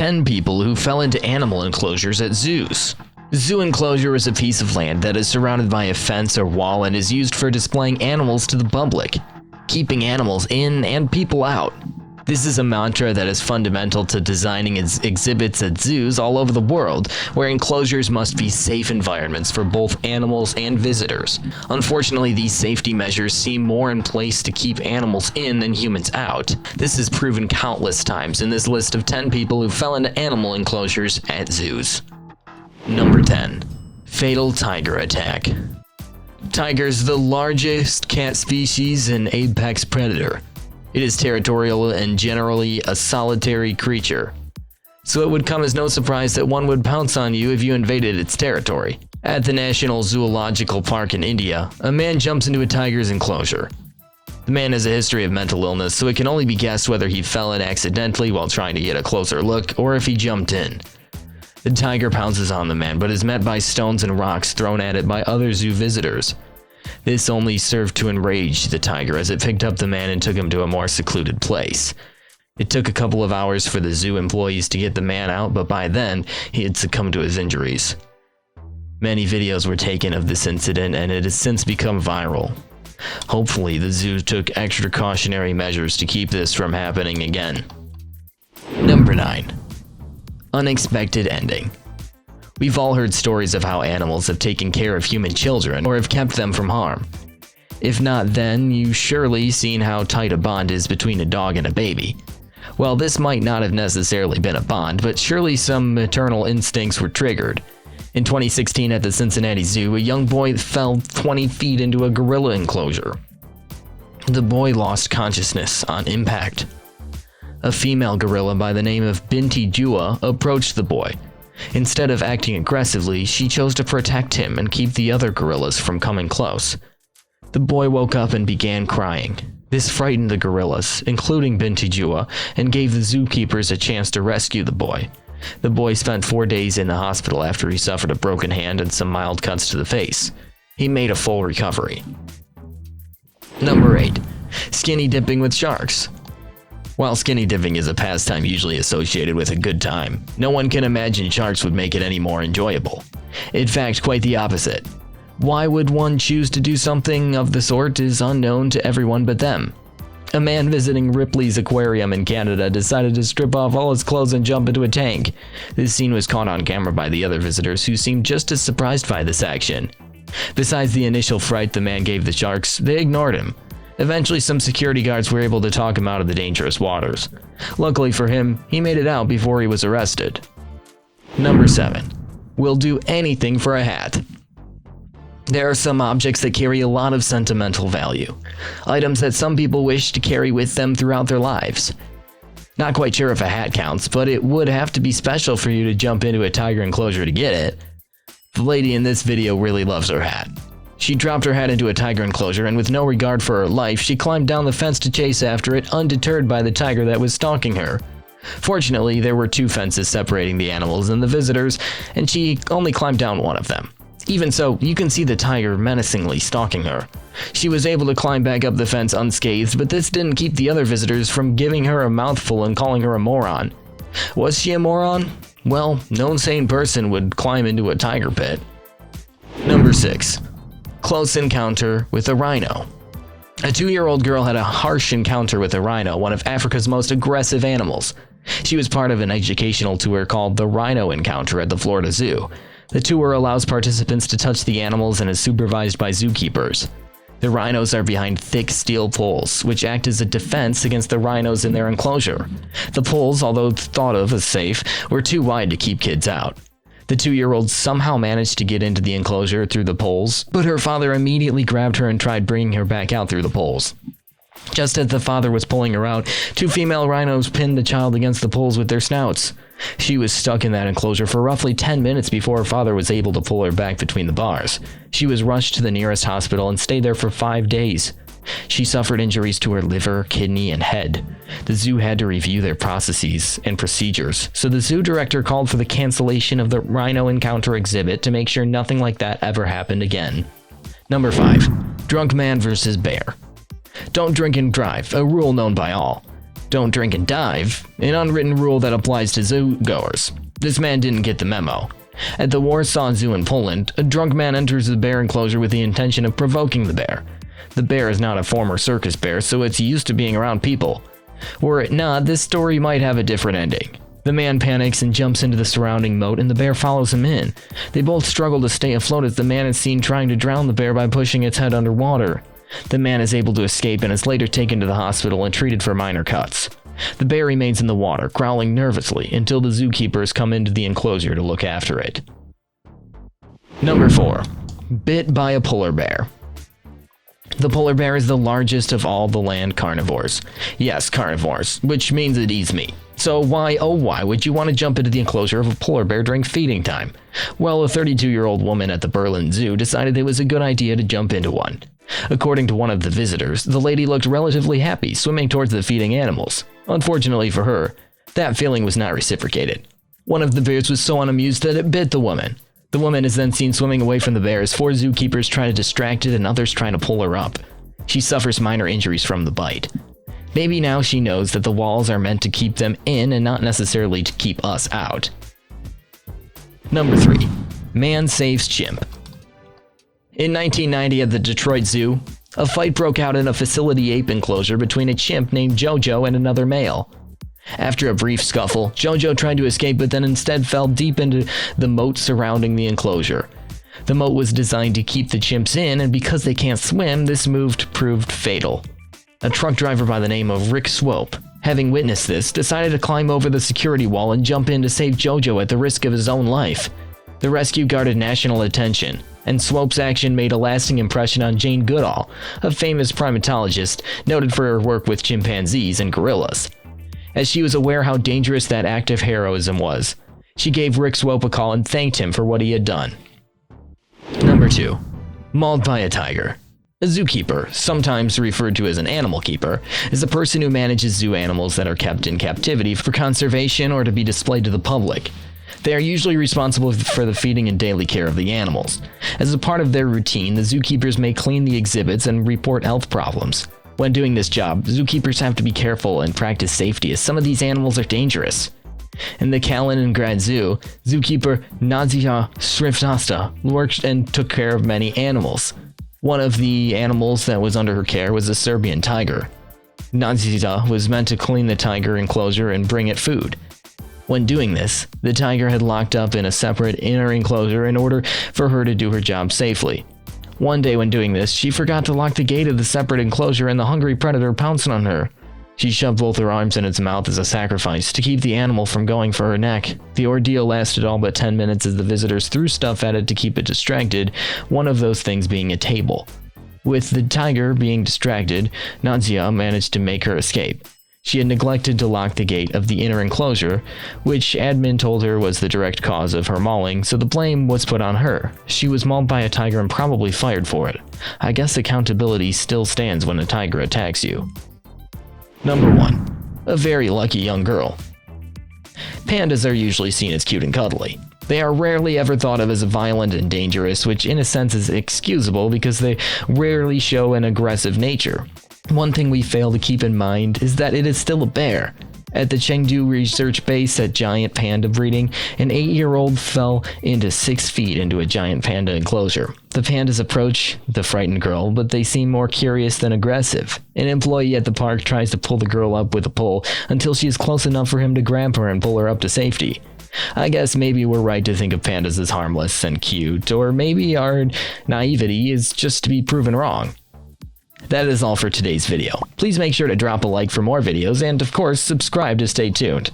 10 people who fell into animal enclosures at zoos. The zoo enclosure is a piece of land that is surrounded by a fence or wall and is used for displaying animals to the public, keeping animals in and people out. This is a mantra that is fundamental to designing exhibits at zoos all over the world, where enclosures must be safe environments for both animals and visitors. Unfortunately, these safety measures seem more in place to keep animals in than humans out. This is proven countless times in this list of 10 people who fell into animal enclosures at zoos. Number 10. Fatal tiger attack. Tigers, the largest cat species and apex predator. It is territorial and generally a solitary creature, so it would come as no surprise that one would pounce on you if you invaded its territory. At the National Zoological Park in India, a man jumps into a tiger's enclosure. The man has a history of mental illness, so it can only be guessed whether he fell in accidentally while trying to get a closer look or if he jumped in. The tiger pounces on the man, but is met by stones and rocks thrown at it by other zoo visitors. This only served to enrage the tiger as it picked up the man and took him to a more secluded place. It took a couple of hours for the zoo employees to get the man out, but by then, he had succumbed to his injuries. Many videos were taken of this incident, and it has since become viral. Hopefully, the zoo took extra cautionary measures to keep this from happening again. Number 9. Unexpected ending. We've all heard stories of how animals have taken care of human children or have kept them from harm. If not then, you've surely seen how tight a bond is between a dog and a baby. Well, this might not have necessarily been a bond, but surely some maternal instincts were triggered. In 2016 at the Cincinnati Zoo, a young boy fell 20 feet into a gorilla enclosure. The boy lost consciousness on impact. A female gorilla by the name of Binti Jua approached the boy. Instead of acting aggressively, she chose to protect him and keep the other gorillas from coming close. The boy woke up and began crying. This frightened the gorillas, including Binti Jua, and gave the zookeepers a chance to rescue the boy. The boy spent 4 days in the hospital after he suffered a broken hand and some mild cuts to the face. He made a full recovery. Number 8. Skinny dipping with sharks. While skinny dipping is a pastime usually associated with a good time, no one can imagine sharks would make it any more enjoyable. In fact, quite the opposite. Why would one choose to do something of the sort is unknown to everyone but them. A man visiting Ripley's Aquarium in Canada decided to strip off all his clothes and jump into a tank. This scene was caught on camera by the other visitors, who seemed just as surprised by this action. Besides the initial fright the man gave the sharks, they ignored him. Eventually, some security guards were able to talk him out of the dangerous waters. Luckily for him, he made it out before he was arrested. Number 7. We'll do anything for a hat. There are some objects that carry a lot of sentimental value. Items that some people wish to carry with them throughout their lives. Not quite sure if a hat counts, but it would have to be special for you to jump into a tiger enclosure to get it. The lady in this video really loves her hat. She dropped her hat into a tiger enclosure, and with no regard for her life, she climbed down the fence to chase after it, undeterred by the tiger that was stalking her. Fortunately, there were 2 fences separating the animals and the visitors, and she only climbed down one of them. Even so, you can see the tiger menacingly stalking her. She was able to climb back up the fence unscathed, but this didn't keep the other visitors from giving her a mouthful and calling her a moron. Was she a moron? Well, no sane person would climb into a tiger pit. Number 6. Close encounter with a rhino. A 2-year-old girl had a harsh encounter with a rhino, one of Africa's most aggressive animals. She was part of an educational tour called the Rhino Encounter at the Florida Zoo. The tour allows participants to touch the animals and is supervised by zookeepers. The rhinos are behind thick steel poles, which act as a defense against the rhinos in their enclosure. The poles, although thought of as safe, were too wide to keep kids out. The 2-year-old somehow managed to get into the enclosure through the poles, but her father immediately grabbed her and tried bringing her back out through the poles. Just as the father was pulling her out, 2 female rhinos pinned the child against the poles with their snouts. She was stuck in that enclosure for roughly 10 minutes before her father was able to pull her back between the bars. She was rushed to the nearest hospital and stayed there for 5 days. She suffered injuries to her liver, kidney, and head. The zoo had to review their processes and procedures, so the zoo director called for the cancellation of the Rhino Encounter exhibit to make sure nothing like that ever happened again. Number 5. Drunk man versus bear. Don't drink and drive, a rule known by all. don't drink and dive, an unwritten rule that applies to zoo goers. This man didn't get the memo. At the Warsaw Zoo in Poland, a drunk man enters the bear enclosure with the intention of provoking the bear. The bear is not a former circus bear, so it's used to being around people. Were it not, this story might have a different ending. The man panics and jumps into the surrounding moat, and the bear follows him in. They both struggle to stay afloat as the man is seen trying to drown the bear by pushing its head underwater. The man is able to escape and is later taken to the hospital and treated for minor cuts. The bear remains in the water, growling nervously until the zookeepers come into the enclosure to look after it. Number 4. Bit by a polar bear. The polar bear is the largest of all the land carnivores. Yes, carnivores, which means it eats meat. So why, oh why, would you want to jump into the enclosure of a polar bear during feeding time? Well, a 32-year-old woman at the Berlin Zoo decided it was a good idea to jump into one. According to one of the visitors, the lady looked relatively happy swimming towards the feeding animals. Unfortunately for her, that feeling was not reciprocated. One of the bears was so unamused that it bit the woman. The woman is then seen swimming away from the bear as 4 zookeepers try to distract it and others trying to pull her up. She suffers minor injuries from the bite. Maybe now she knows that the walls are meant to keep them in and not necessarily to keep us out. Number 3. Man saves chimp. In 1990 at the Detroit Zoo, a fight broke out in a facility ape enclosure between a chimp named Jojo and another male. After a brief scuffle, Jojo tried to escape but then instead fell deep into the moat surrounding the enclosure. The moat was designed to keep the chimps in, and because they can't swim, this move proved fatal. A truck driver by the name of Rick Swope, having witnessed this, decided to climb over the security wall and jump in to save Jojo at the risk of his own life. The rescue garnered national attention, and Swope's action made a lasting impression on Jane Goodall, a famous primatologist noted for her work with chimpanzees and gorillas. As she was aware how dangerous that act of heroism was, she gave Rick Swope a call and thanked him for what he had done. Number 2. Mauled by a tiger. A zookeeper, sometimes referred to as an animal keeper, is a person who manages zoo animals that are kept in captivity for conservation or to be displayed to the public. They are usually responsible for the feeding and daily care of the animals. As a part of their routine, the zookeepers may clean the exhibits and report health problems. When doing this job, zookeepers have to be careful and practice safety as some of these animals are dangerous. In the Kaliningrad Zoo, zookeeper Nadia Sriftasta worked and took care of many animals. One of the animals that was under her care was a Serbian tiger. Nadia was meant to clean the tiger enclosure and bring it food. When doing this, the tiger had locked up in a separate inner enclosure in order for her to do her job safely. One day when doing this, she forgot to lock the gate of the separate enclosure and the hungry predator pounced on her. She shoved both her arms in its mouth as a sacrifice to keep the animal from going for her neck. The ordeal lasted all but 10 minutes as the visitors threw stuff at it to keep it distracted, one of those things being a table. With the tiger being distracted, Nadia managed to make her escape. She had neglected to lock the gate of the inner enclosure, which admin told her was the direct cause of her mauling, so the blame was put on her. She was mauled by a tiger and probably fired for it. I guess accountability still stands when a tiger attacks you. Number 1. A very lucky young girl. Pandas are usually seen as cute and cuddly. They are rarely ever thought of as violent and dangerous, which in a sense is excusable because they rarely show an aggressive nature. One thing we fail to keep in mind is that it is still a bear. At the Chengdu research base at giant panda breeding, an 8-year-old fell into 6 feet into a giant panda enclosure. The pandas approach the frightened girl, but they seem more curious than aggressive. An employee at the park tries to pull the girl up with a pole until she is close enough for him to grab her and pull her up to safety. I guess maybe we're right to think of pandas as harmless and cute, or maybe our naivety is just to be proven wrong. That is all for today's video. Please make sure to drop a like for more videos and, of course, subscribe to stay tuned.